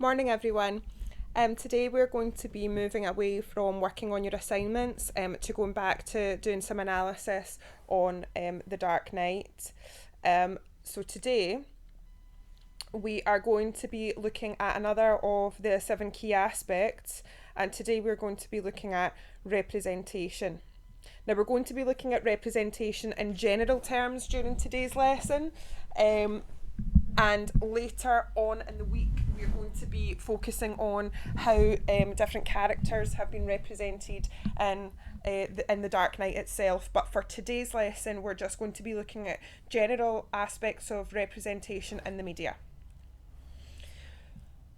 Morning, everyone. Today we're going to be moving away from working on your assignments to going back to doing some analysis on The Dark Knight. So today we are going to be looking at another of the 7 key aspects, and today we're going to be looking at representation. Now, we're going to be looking at representation in general terms during today's lesson, and later on in the week we're going to be focusing on how different characters have been represented in the Dark Knight itself. But for today's lesson, we're just going to be looking at general aspects of representation in the media.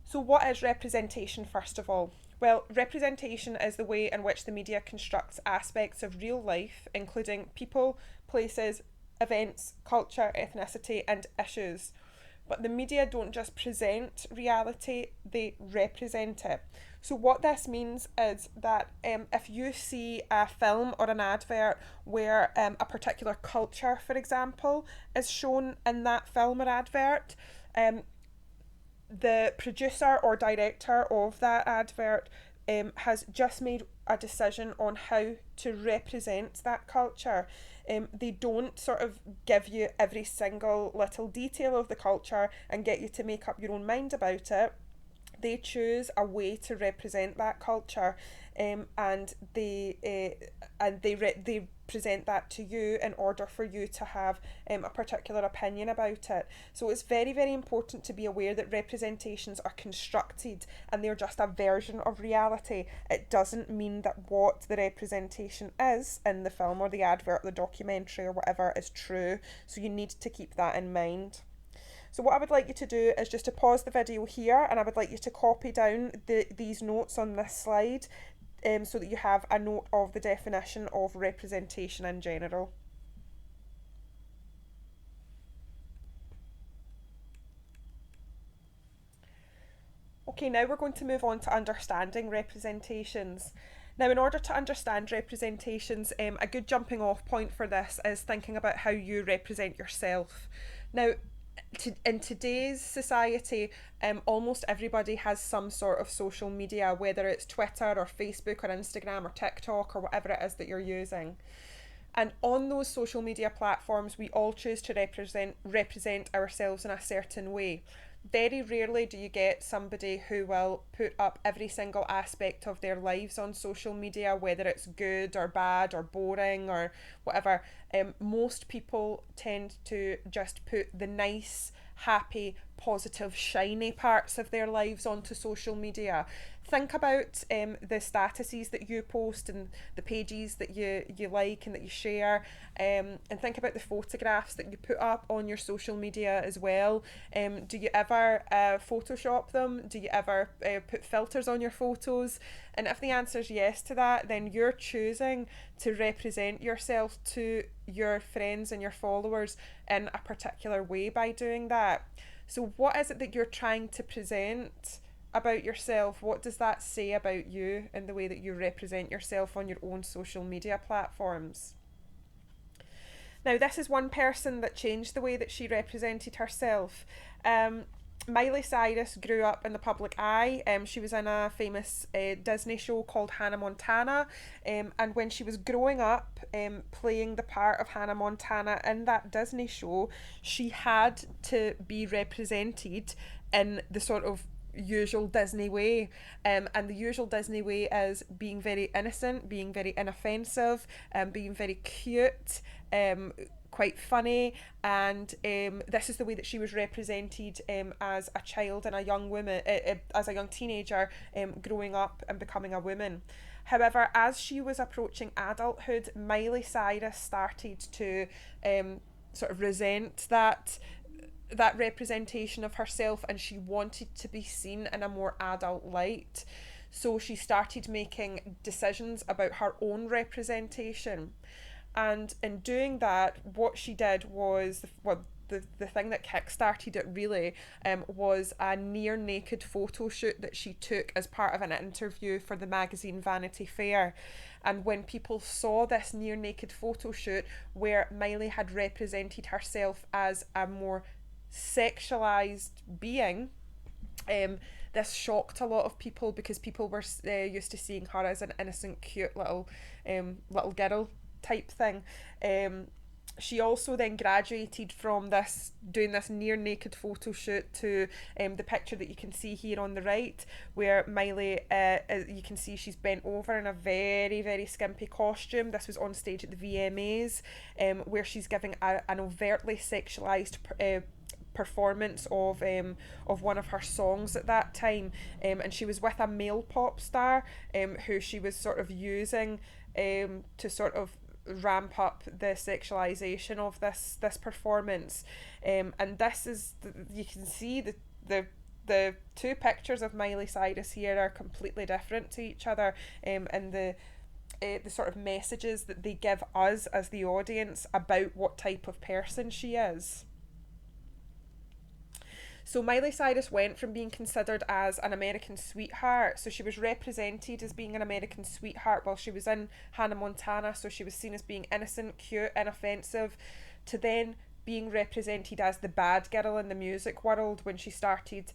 So what is representation, first of all? Well, representation is the way in which the media constructs aspects of real life, including people, places, events, culture, ethnicity, and issues. But the media don't just present reality, they represent it. So what this means is that if you see a film or an advert where a particular culture, for example, is shown in that film or advert, the producer or director of that advert has just made a decision on how to represent that culture. They don't sort of give you every single little detail of the culture and get you to make up your own mind about it. They choose a way to represent that culture, and they present that to you in order for you to have a particular opinion about it. So it's very, very important to be aware that representations are constructed and they're just a version of reality. It doesn't mean that what the representation is in the film or the advert, the documentary or whatever is true. So you need to keep that in mind. So what I would like you to do is just to pause the video here, and I would like you to copy down these notes on this slide so that you have a note of the definition of representation in general. Okay, now we're going to move on to understanding representations. Now, in order to understand representations, a good jumping off point for this is thinking about how you represent yourself. Now, in today's society, almost everybody has some sort of social media, whether it's Twitter or Facebook or Instagram or TikTok or whatever it is that you're using. And on those social media platforms, we all choose to represent ourselves in a certain way. Very rarely do you get somebody who will put up every single aspect of their lives on social media, whether it's good or bad or boring or whatever. Most people tend to just put the nice, happy, positive, shiny parts of their lives onto social media. Think about the statuses that you post and the pages that you like and that you share, and think about the photographs that you put up on your social media as well. Do you ever Photoshop them? Do you ever put filters on your photos? And if the answer is yes to that, then you're choosing to represent yourself to your friends and your followers in a particular way by doing that. So what is it that you're trying to present about yourself? What does that say about you and the way that you represent yourself on your own social media platforms? Now, this is one person that changed the way that she represented herself. Miley Cyrus grew up in the public eye. She was in a famous Disney show called Hannah Montana. And when she was growing up, playing the part of Hannah Montana in that Disney show, she had to be represented in the sort of usual Disney way. And the usual Disney way is being very innocent, being very inoffensive, being very cute, quite funny, and this is the way that she was represented as a child and a young woman, as a young teenager, growing up and becoming a woman. However, as she was approaching adulthood, Miley Cyrus started to sort of resent that representation of herself, and she wanted to be seen in a more adult light. So she started making decisions about her own representation. And in doing that, what she did was, the thing that kick-started it really was a near naked photo shoot that she took as part of an interview for the magazine Vanity Fair. And when people saw this near naked photo shoot where Miley had represented herself as a more sexualized being, Um, this shocked a lot of people because people were used to seeing her as an innocent, cute little girl type thing. She also then graduated from this doing this near naked photo shoot to the picture that you can see here on the right, where Miley, you can see she's bent over in a very, very skimpy costume. This was on stage at the VMAs, where she's giving an overtly sexualized performance of one of her songs at that time, and she was with a male pop star who she was sort of using to sort of ramp up the sexualization of this performance, and this is you can see the two pictures of Miley Cyrus here are completely different to each other, and the sort of messages that they give us as the audience about what type of person she is. So Miley Cyrus went from being considered as an American sweetheart, so she was represented as being an American sweetheart while she was in Hannah Montana, so she was seen as being innocent, cute, inoffensive, to then being represented as the bad girl in the music world when she started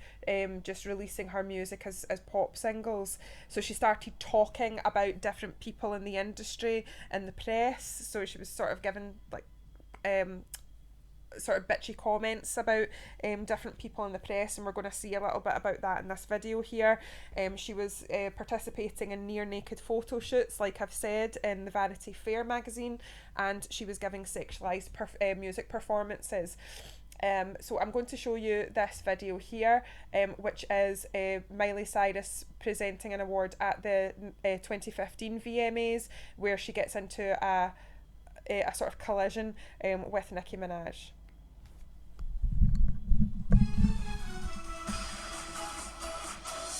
just releasing her music as pop singles. So she started talking about different people in the industry and the press, so she was sort of given like sort of bitchy comments about different people in the press, and we're going to see a little bit about that in this video here. She was participating in near naked photo shoots, like I've said, in the Vanity Fair magazine, and she was giving sexualized music performances. So I'm going to show you this video here, which is Miley Cyrus presenting an award at the 2015 VMAs, where she gets into a sort of collision with Nicki Minaj.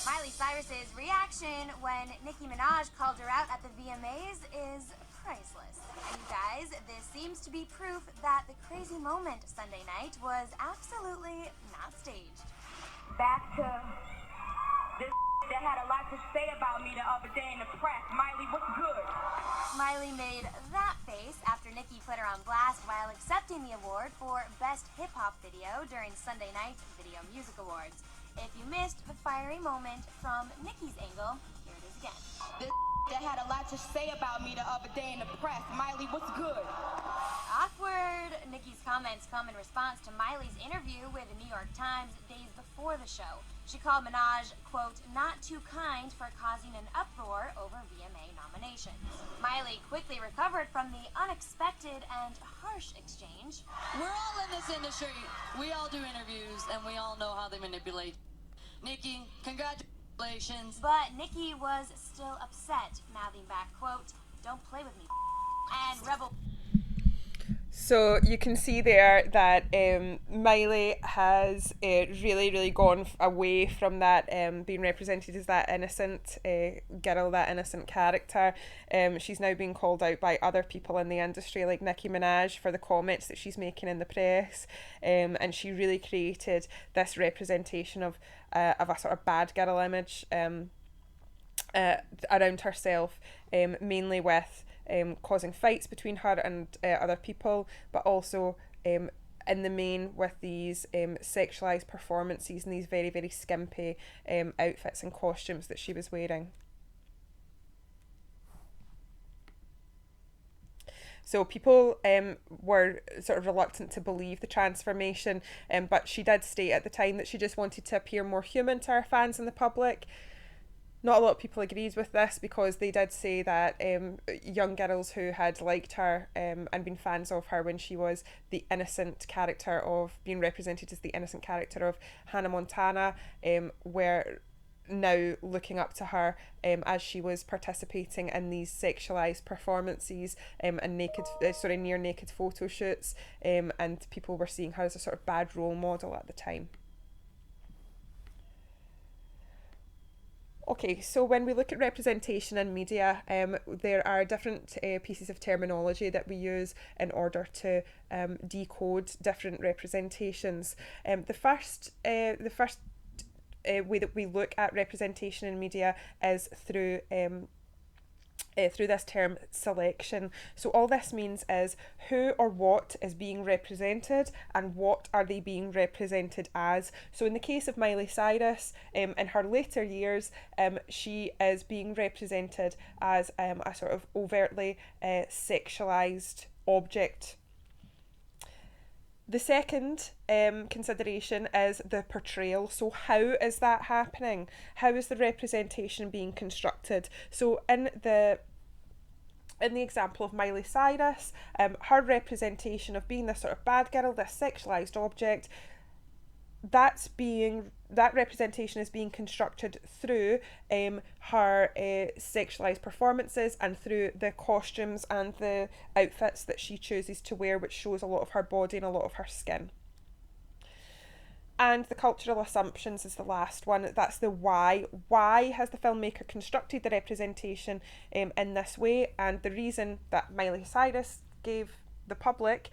Miley Cyrus's reaction when Nicki Minaj called her out at the VMAs is priceless. And you guys, this seems to be proof that the crazy moment Sunday night was absolutely not staged. Back to this that had a lot to say about me the other day in the press. Miley, what's good? Miley made that face after Nicki put her on blast while accepting the award for Best Hip Hop Video during Sunday night's Video Music Awards. If you missed the fiery moment from Nicki's angle, here it is again. This that had a lot to say about me the other day in the press. Miley, what's good? Awkward. Nicki's comments come in response to Miley's interview with the New York Times days before the show. She called Minaj, quote, not too kind for causing an uproar over VMA nominations. Miley quickly recovered from the unexpected and harsh exchange. We're all in this industry. We all do interviews, and we all know how they manipulate. Nicki, congratulations. But Nicki was still upset, mouthing back, quote, don't play with me, and Rebel. So you can see there that Miley has really, really gone away from that being represented as that innocent girl, that innocent character. She's now being called out by other people in the industry, like Nicki Minaj, for the comments that she's making in the press, and she really created this representation of a sort of bad girl image around herself, mainly with causing fights between her and other people, but also in the main with these sexualized performances and these very, very skimpy outfits and costumes that she was wearing. So people were sort of reluctant to believe the transformation, but she did state at the time that she just wanted to appear more human to her fans and the public. Not a lot of people agreed with this, because they did say that young girls who had liked her and been fans of her when she was the innocent character of being represented as the innocent character of Hannah Montana were now looking up to her as she was participating in these sexualized performances and near naked photo shoots, and people were seeing her as a sort of bad role model at the time. Okay, so when we look at representation in media, there are different pieces of terminology that we use in order to decode different representations. The first way that we look at representation in media is through through this term selection. So all this means is who or what is being represented and what are they being represented as. So in the case of Miley Cyrus, in her later years, she is being represented as a sort of overtly sexualised object. The second consideration is the portrayal. So how is that happening? How is the representation being constructed? So in the example of Miley Cyrus, her representation of being this sort of bad girl, this sexualised object, that representation is being constructed through her sexualised performances and through the costumes and the outfits that she chooses to wear, which shows a lot of her body and a lot of her skin. And the cultural assumptions is the last one. That's the why. Why has the filmmaker constructed the representation in this way? And the reason that Miley Cyrus gave the public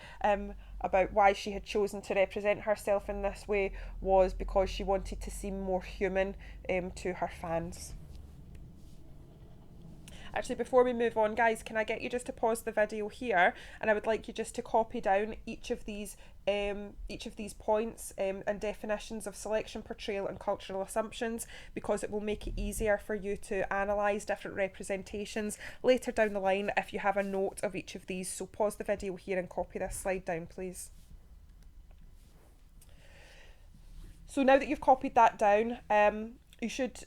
about why she had chosen to represent herself in this way was because she wanted to seem more human to her fans. Actually, before we move on, guys, can I get you just to pause the video here, and I would like you just to copy down each of these points and definitions of selection, portrayal and cultural assumptions, because it will make it easier for you to analyse different representations later down the line if you have a note of each of these. So pause the video here and copy this slide down, please. So now that you've copied that down, you should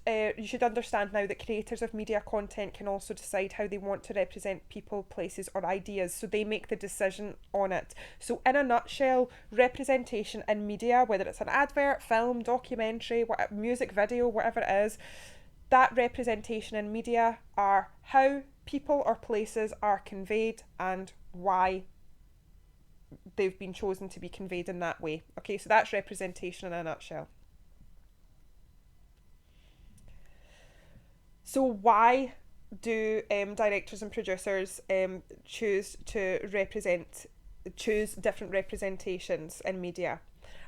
understand now that creators of media content can also decide how they want to represent people, places or ideas, so they make the decision on it. So in a nutshell, representation in media, whether it's an advert, film, documentary, music video, whatever it is, that representation in media are how people or places are conveyed and why they've been chosen to be conveyed in that way. Okay, so that's representation in a nutshell. So why do directors and producers choose different representations in media?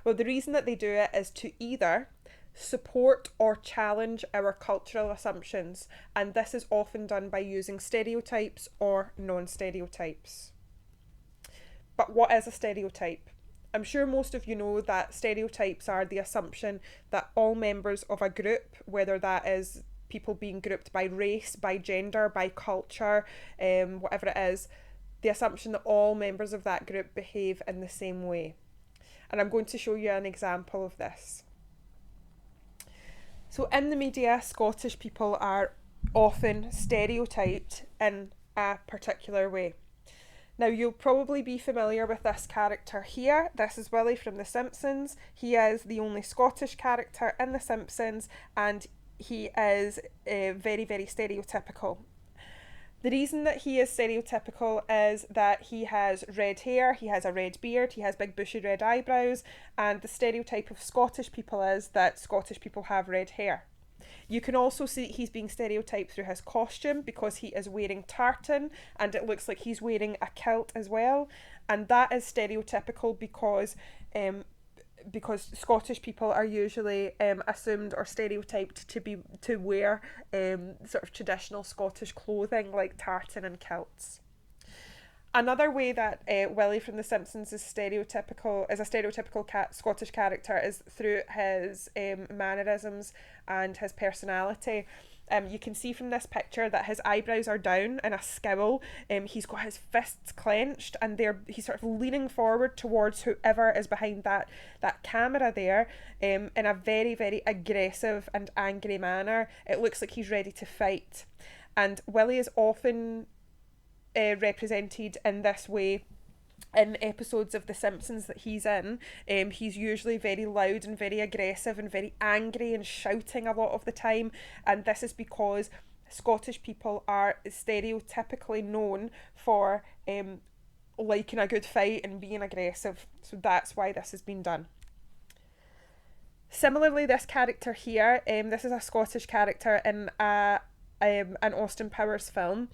Well, the reason that they do it is to either support or challenge our cultural assumptions, and this is often done by using stereotypes or non-stereotypes. But what is a stereotype? I'm sure most of you know that stereotypes are the assumption that all members of a group, whether that is people being grouped by race, by gender, by culture, whatever it is, the assumption that all members of that group behave in the same way. And I'm going to show you an example of this. So in the media, Scottish people are often stereotyped in a particular way. Now, you'll probably be familiar with this character here. This is Willie from The Simpsons. He is the only Scottish character in The Simpsons, and he is very, very stereotypical. The reason that he is stereotypical is that he has red hair, he has a red beard, he has big bushy red eyebrows, and the stereotype of Scottish people is that Scottish people have red hair. You can also see he's being stereotyped through his costume because he is wearing tartan and it looks like he's wearing a kilt as well, and that is stereotypical because Scottish people are usually assumed or stereotyped to wear sort of traditional Scottish clothing like tartan and kilts. Another way that Willie from The Simpsons is a stereotypical Scottish character is through his mannerisms and his personality. You can see from this picture that his eyebrows are down in a scowl. He's got his fists clenched and he's sort of leaning forward towards whoever is behind that camera there in a very, very aggressive and angry manner. It looks like he's ready to fight. And Willie is often represented in this way in episodes of The Simpsons that he's in. He's usually very loud and very aggressive and very angry and shouting a lot of the time, and this is because Scottish people are stereotypically known for liking a good fight and being aggressive, so that's why this has been done. Similarly, this character here, this is a Scottish character in a an Austin Powers film,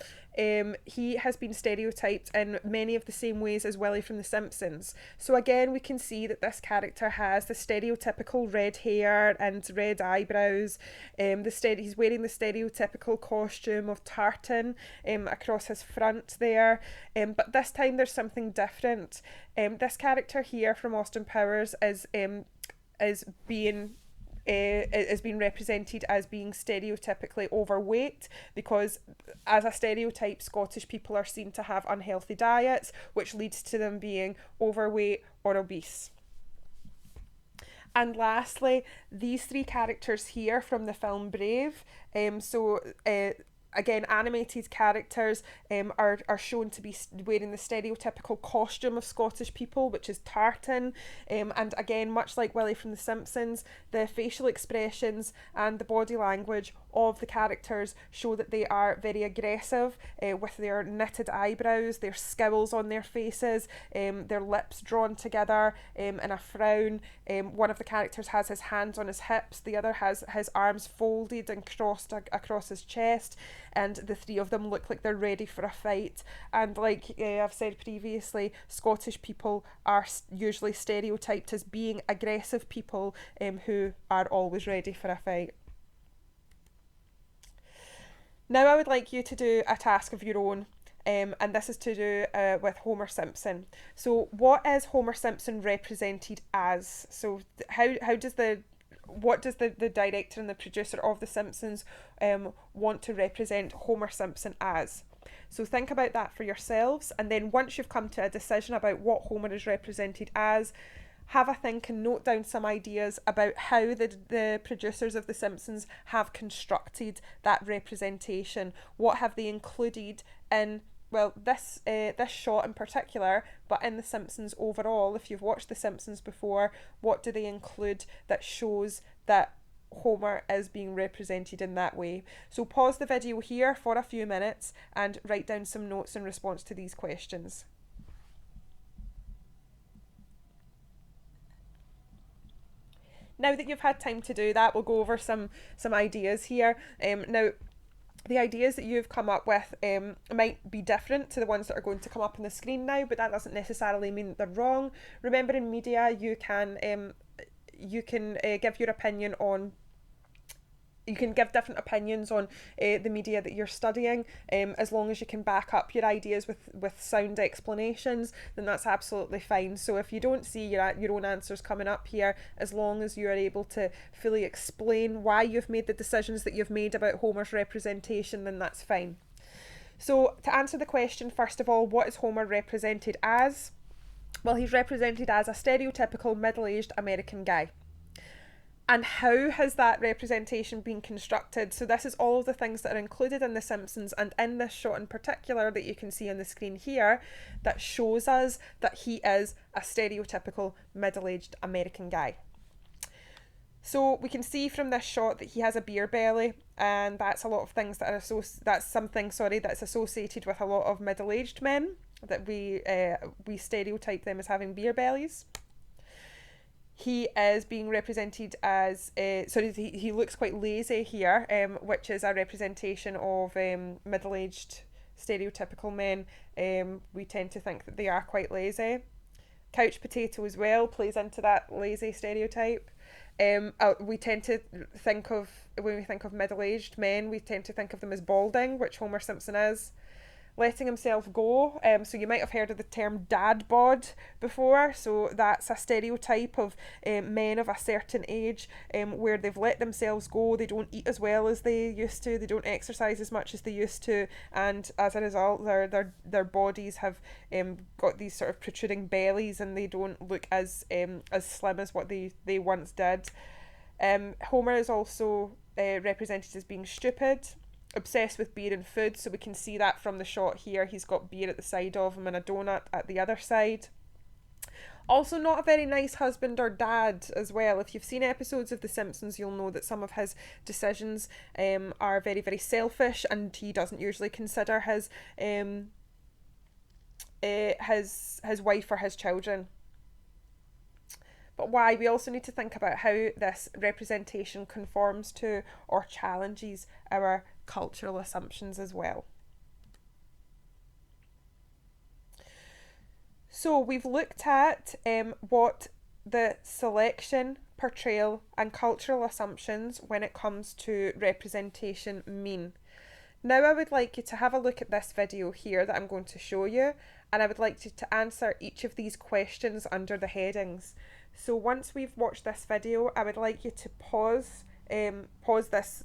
he has been stereotyped in many of the same ways as Willie from The Simpsons. So again, we can see that this character has the stereotypical red hair and red eyebrows. He's wearing the stereotypical costume of tartan across his front there. But this time there's something different. This character here from Austin Powers is being represented as being stereotypically overweight, because as a stereotype, Scottish people are seen to have unhealthy diets, which leads to them being overweight or obese. And lastly, these three characters here from the film Brave, again, animated characters are shown to be wearing the stereotypical costume of Scottish people, which is tartan. And again, much like Willie from The Simpsons, the facial expressions and the body language of the characters show that they are very aggressive, with their knitted eyebrows, their scowls on their faces, their lips drawn together in a frown. One of the characters has his hands on his hips, the other has his arms folded and crossed across his chest, and the three of them look like they're ready for a fight. And like I've said previously, Scottish people are usually stereotyped as being aggressive people who are always ready for a fight. Now I would like you to do a task of your own, and this is to do with Homer Simpson. So what is Homer Simpson represented as? So what does the director and the producer of The Simpsons want to represent Homer Simpson as? So think about that for yourselves, and then once you've come to a decision about what Homer is represented as, have a think and note down some ideas about how the producers of The Simpsons have constructed that representation. What have they included in, well, this shot in particular, but in The Simpsons overall? If you've watched The Simpsons before, what do they include that shows that Homer is being represented in that way? So pause the video here for a few minutes and write down some notes in response to these questions. Now that you've had time to do that, we'll go over some ideas here. Now, the ideas that you've come up with might be different to the ones that are going to come up on the screen now, but that doesn't necessarily mean that they're wrong. Remember, in media, you can give your opinion on. You can give different opinions on the media that you're studying, as long as you can back up your ideas with sound explanations, then that's absolutely fine. So if you don't see your own answers coming up here, as long as you are able to fully explain why you've made the decisions that you've made about Homer's representation, then that's fine. So to answer the question, first of all, what is Homer represented as? Well, he's represented as a stereotypical middle-aged American guy. And how has that representation been constructed? So this is all of the things that are included in The Simpsons, and in this shot in particular that you can see on the screen here, that shows us that he is a stereotypical middle-aged American guy. So we can see from this shot that he has a beer belly, and that's a lot of things that are that's associated with a lot of middle-aged men, that we stereotype them as having beer bellies. He is being represented as, he looks quite lazy here, which is a representation of middle-aged stereotypical men. We tend to think that they are quite lazy. Couch potato as well plays into that lazy stereotype. We tend to think of, when we think of middle-aged men, we tend to think of them as balding, which Homer Simpson is. Letting himself go, so you might have heard of the term dad bod before. So that's a stereotype of men of a certain age, where they've let themselves go. They don't eat as well as they used to, they don't exercise as much as they used to, and as a result their bodies have got these sort of protruding bellies, and they don't look as slim as what they once did. Homer is also represented as being stupid, obsessed with beer and food, so we can see that from the shot here. He's got beer at the side of him and a donut at the other side. Also not a very nice husband or dad as well. If you've seen episodes of The Simpsons, you'll know that some of his decisions are very, very selfish, and he doesn't usually consider his wife or his children. But why? We also need to think about how this representation conforms to or challenges our cultural assumptions as well. So we've looked at what the selection, portrayal and cultural assumptions when it comes to representation mean. Now I would like you to have a look at this video here that I'm going to show you, and I would like you to answer each of these questions under the headings. So once we've watched this video, I would like you to pause this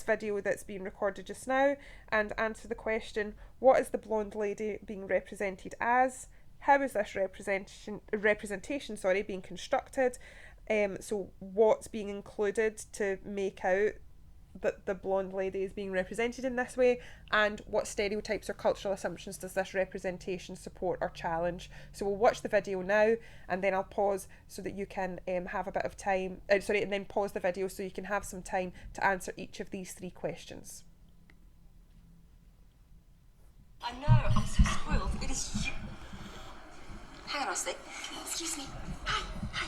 video that's being recorded just now and answer the question, what is the blonde lady being represented as? How is this representation being constructed? So what's being included to make out that the blonde lady is being represented in this way, and what stereotypes or cultural assumptions does this representation support or challenge? So we'll watch the video now, and then I'll pause so that you can have a bit of time, and then pause the video so you can have some time to answer each of these 3 questions. I know, I'm so spoiled. It is you. Hang on a sec. Excuse me. Hi.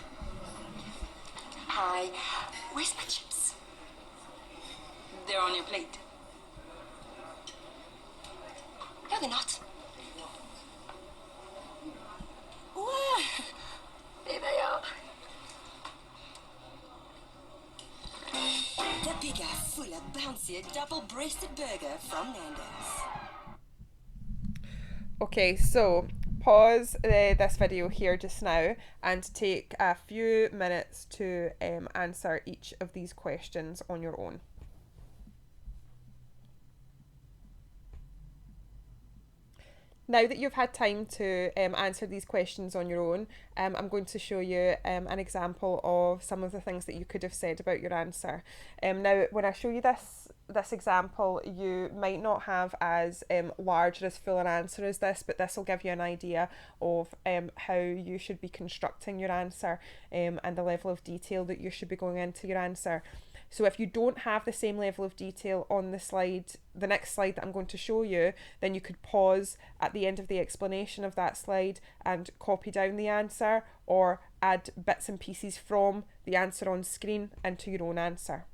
Hi. Where's my chips? They're on your plate. No, they're not. Whoa. There they are. The bigger, fuller, bouncier, double-breasted burger from Nando's. Okay, so pause this video here just now and take a few minutes to answer each of these questions on your own. Now that you've had time to answer these questions on your own, I'm going to show you an example of some of the things that you could have said about your answer. Now, when I show you this example, you might not have as large or as full an answer as this, but this will give you an idea of how you should be constructing your answer and the level of detail that you should be going into your answer. So if you don't have the same level of detail on the next slide that I'm going to show you, then you could pause at the end of the explanation of that slide and copy down the answer, or add bits and pieces from the answer on screen into your own answer.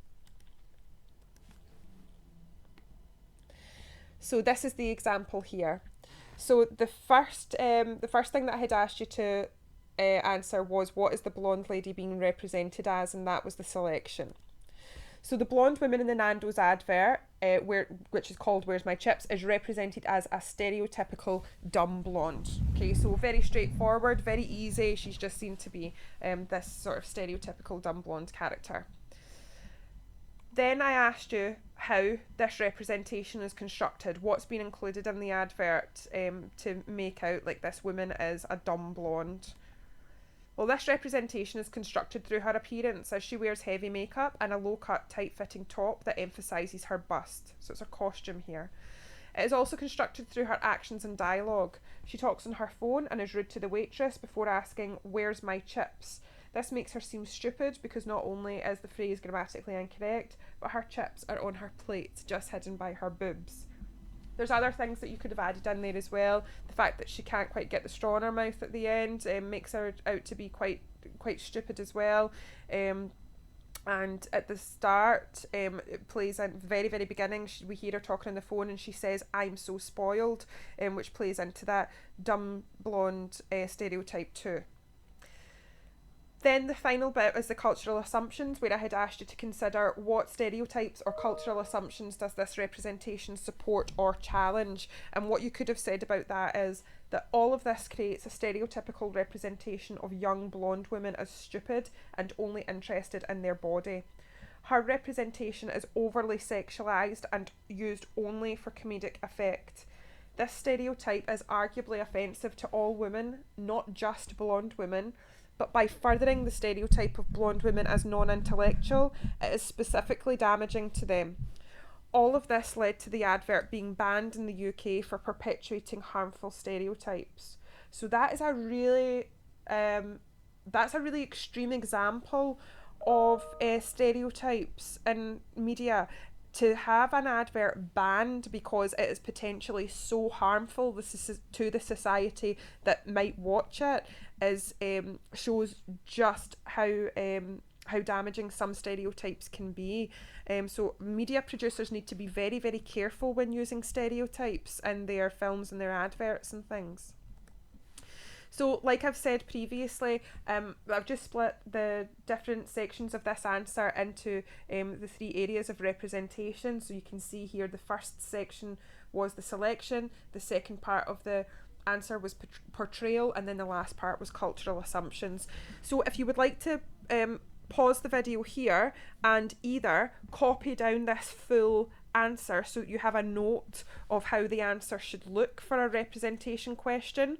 So this is the example here. So the first thing that I had asked you to answer was, what is the blonde lady being represented as, and that was the selection. So the blonde woman in the Nando's advert, which is called Where's My Chips, is represented as a stereotypical dumb blonde. Okay, so very straightforward, very easy. She's just seen to be this sort of stereotypical dumb blonde character. Then I asked you how this representation is constructed, what's been included in the advert to make out like this woman is a dumb blonde. Well, this representation is constructed through her appearance, as she wears heavy makeup and a low-cut, tight-fitting top that emphasises her bust. So it's a costume here. It is also constructed through her actions and dialogue. She talks on her phone and is rude to the waitress before asking, "Where's my chips?" This makes her seem stupid because not only is the phrase grammatically incorrect, but her chips are on her plate, just hidden by her boobs. There's other things that you could have added in there as well. The fact that she can't quite get the straw in her mouth at the end makes her out to be quite stupid as well. And at the start, it plays in the very, very beginning, we hear her talking on the phone and she says, "I'm so spoiled," which plays into that dumb blonde stereotype too. Then the final bit is the cultural assumptions, where I had asked you to consider what stereotypes or cultural assumptions does this representation support or challenge. And what you could have said about that is that all of this creates a stereotypical representation of young blonde women as stupid and only interested in their body. Her representation is overly sexualised and used only for comedic effect. This stereotype is arguably offensive to all women, not just blonde women. But by furthering the stereotype of blonde women as non-intellectual, it is specifically damaging to them. All of this led to the advert being banned in the UK for perpetuating harmful stereotypes. So that is a really extreme example of stereotypes in media. To have an advert banned because it is potentially so harmful to the society that might watch it shows just how how damaging some stereotypes can be. So media producers need to be very, very careful when using stereotypes in their films and their adverts and things. So, like I've said previously, I've just split the different sections of this answer into the 3 areas of representation. So you can see here the first section was the selection, the second part of the answer was portrayal, and then the last part was cultural assumptions. So if you would like to pause the video here and either copy down this full answer so you have a note of how the answer should look for a representation question,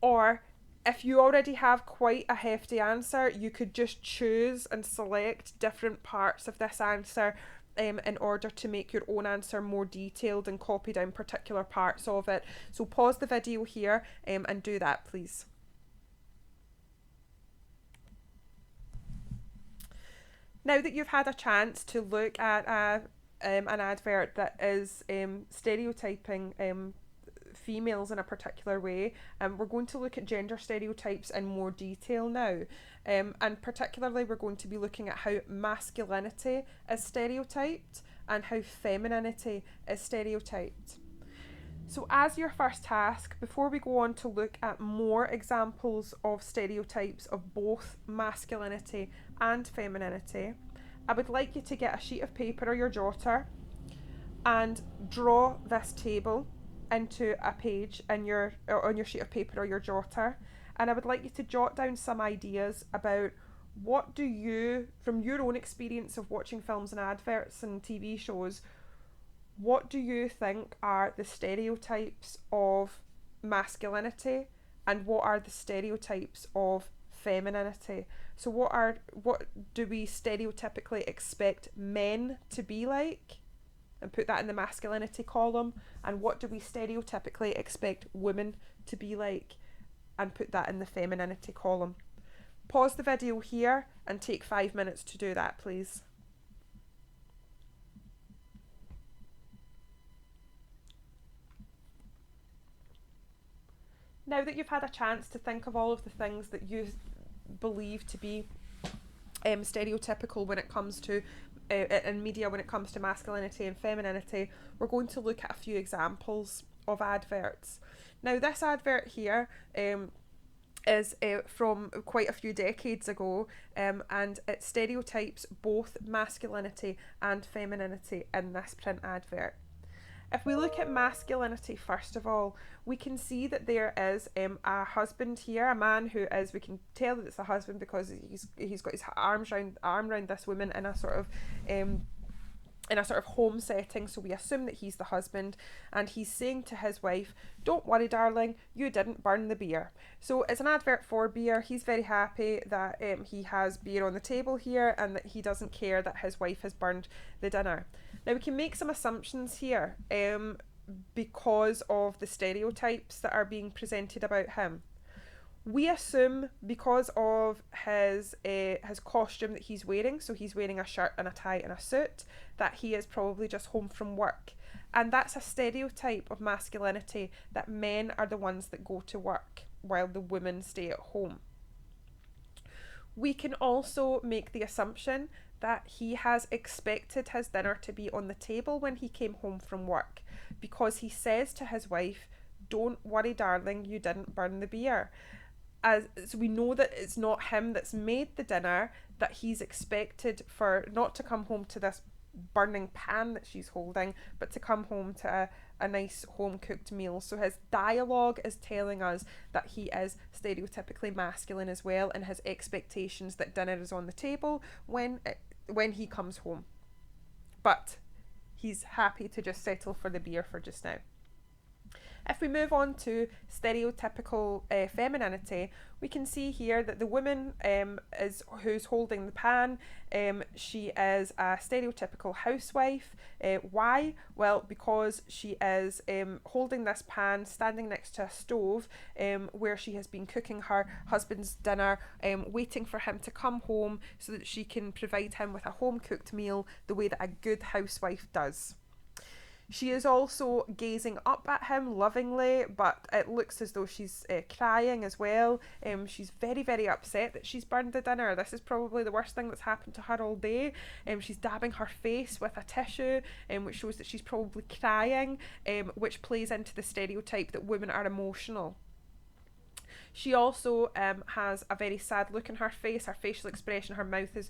or if you already have quite a hefty answer, you could just choose and select different parts of this answer in order to make your own answer more detailed and copy down particular parts of it. So pause the video here and do that, please. Now that you've had a chance to look at an advert that is stereotyping females in a particular way, we're going to look at gender stereotypes in more detail now, and particularly we're going to be looking at how masculinity is stereotyped and how femininity is stereotyped. So as your first task, before we go on to look at more examples of stereotypes of both masculinity and femininity, I would like you to get a sheet of paper or your jotter and draw this table into a page on your sheet of paper or your jotter, and I would like you to jot down some ideas about what do you, from your own experience of watching films and adverts and TV shows, what do you think are the stereotypes of masculinity and what are the stereotypes of femininity? So what do we stereotypically expect men to be like, and put that in the masculinity column, and what do we stereotypically expect women to be like, and put that in the femininity column. Pause the video here and take 5 minutes to do that, please. Now that you've had a chance to think of all of the things that you believe to be stereotypical when it comes to in media, when it comes to masculinity and femininity, we're going to look at a few examples of adverts. Now this advert here is from quite a few decades ago, and it stereotypes both masculinity and femininity in this print advert. If we look at masculinity first of all, we can see that there is a husband here, a man who is, we can tell that it's a husband because he's got his arm around this woman in a sort of home setting, so we assume that he's the husband, and he's saying to his wife, "Don't worry, darling, you didn't burn the beer." So it's an advert for beer. He's very happy that he has beer on the table here and that he doesn't care that his wife has burned the dinner. Now we can make some assumptions here because of the stereotypes that are being presented about him. We assume because of his costume that he's wearing, so he's wearing a shirt and a tie and a suit, that he is probably just home from work. And that's a stereotype of masculinity, that men are the ones that go to work while the women stay at home. We can also make the assumption that he has expected his dinner to be on the table when he came home from work, because he says to his wife, "Don't worry, darling, you didn't burn the beer." So we know that it's not him that's made the dinner, that he's expected for not to come home to this burning pan that she's holding, but to come home to a nice home cooked meal. So his dialogue is telling us that he is stereotypically masculine as well, and his expectations that dinner is on the table when he comes home. But he's happy to just settle for the beer for just now. If we move on to stereotypical femininity, we can see here that the woman who's holding the pan, she is a stereotypical housewife. Why? Well, because she is holding this pan, standing next to a stove where she has been cooking her husband's dinner, waiting for him to come home so that she can provide him with a home cooked meal the way that a good housewife does. She is also gazing up at him lovingly, but it looks as though she's crying as well. She's very, very upset that she's burned the dinner. This is probably the worst thing that's happened to her all day. She's dabbing her face with a tissue, which shows that she's probably crying, which plays into the stereotype that women are emotional. She also has a very sad look in her face, her facial expression, her mouth is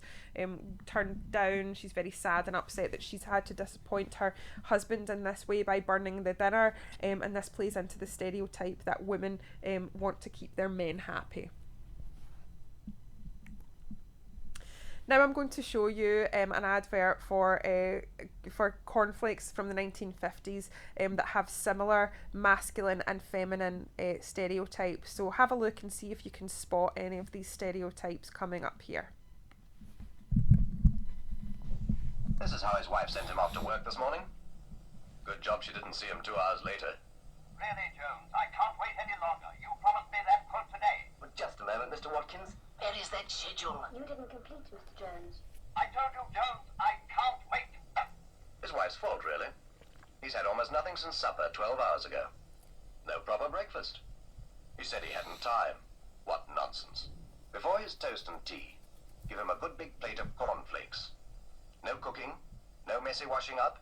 turned down. She's very sad and upset that she's had to disappoint her husband in this way by burning the dinner, and this plays into the stereotype that women want to keep their men happy. Now I'm going to show you an advert for cornflakes from the 1950s that have similar masculine and feminine stereotypes. So have a look and see if you can spot any of these stereotypes coming up here. This is how his wife sent him off to work this morning. Good job she didn't see him 2 hours later. Really, Jones, I can't wait any longer. You promised me that quote today. But just a moment, Mr. Watkins. Where is that schedule? You didn't complete, Mr. Jones. I told you, Jones, I can't wait. His wife's fault, really. He's had almost nothing since supper 12 hours ago. No proper breakfast. He said he hadn't time. What nonsense. Before his toast and tea, give him a good big plate of cornflakes. No cooking, no messy washing up,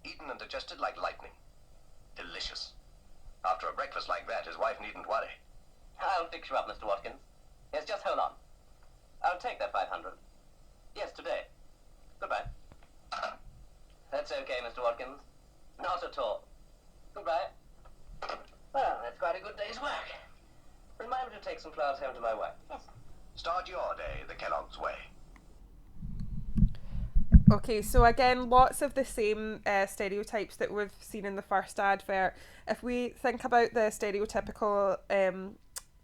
eaten and digested like lightning. Delicious. After a breakfast like that, his wife needn't worry. I'll fix you up, Mr. Watkins. Yes, just hold on. I'll take that 500. Yes, today. Goodbye. That's okay, Mr. Watkins. Not at all. Goodbye. Well, that's quite a good day's work. Remind me to take some flowers home to my wife. Yes. Start your day the Kellogg's way. Okay, so again, lots of the same stereotypes that we've seen in the first advert. If we think about the stereotypical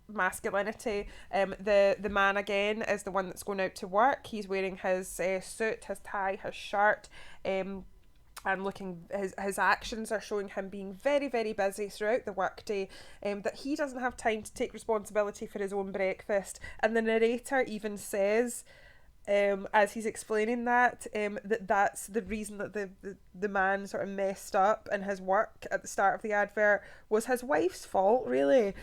masculinity, the man again is the one that's going out to work. He's wearing his suit, his tie, his shirt, and looking, his actions are showing him being very, very busy throughout the workday, that he doesn't have time to take responsibility for his own breakfast. And the narrator even says, as he's explaining that, that's the reason that the man sort of messed up in his work at the start of the advert was his wife's fault, really,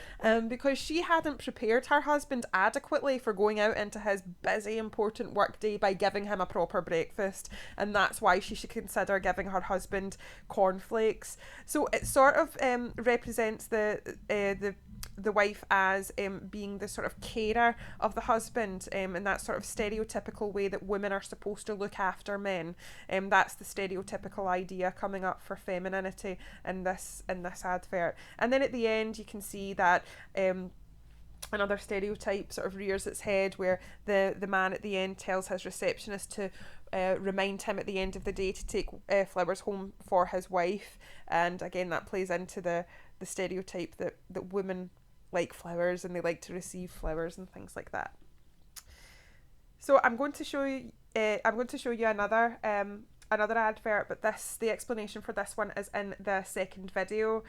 because she hadn't prepared her husband adequately for going out into his busy, important work day by giving him a proper breakfast, and that's why she should consider giving her husband cornflakes. So it sort of represents the wife as being the sort of carer of the husband, in that sort of stereotypical way that women are supposed to look after men. That's the stereotypical idea coming up for femininity in this advert. And then at the end you can see that another stereotype sort of rears its head, where the man at the end tells his receptionist to remind him at the end of the day to take flowers home for his wife. And again, that plays into the stereotype that women like flowers and they like to receive flowers and things like that. So I'm going to show you another advert, but the explanation for this one is in the second video.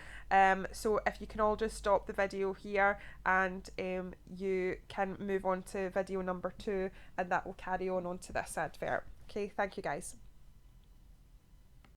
So if you can all just stop the video here, and you can move on to video number 2, and that will carry on to this advert. Okay, thank you guys.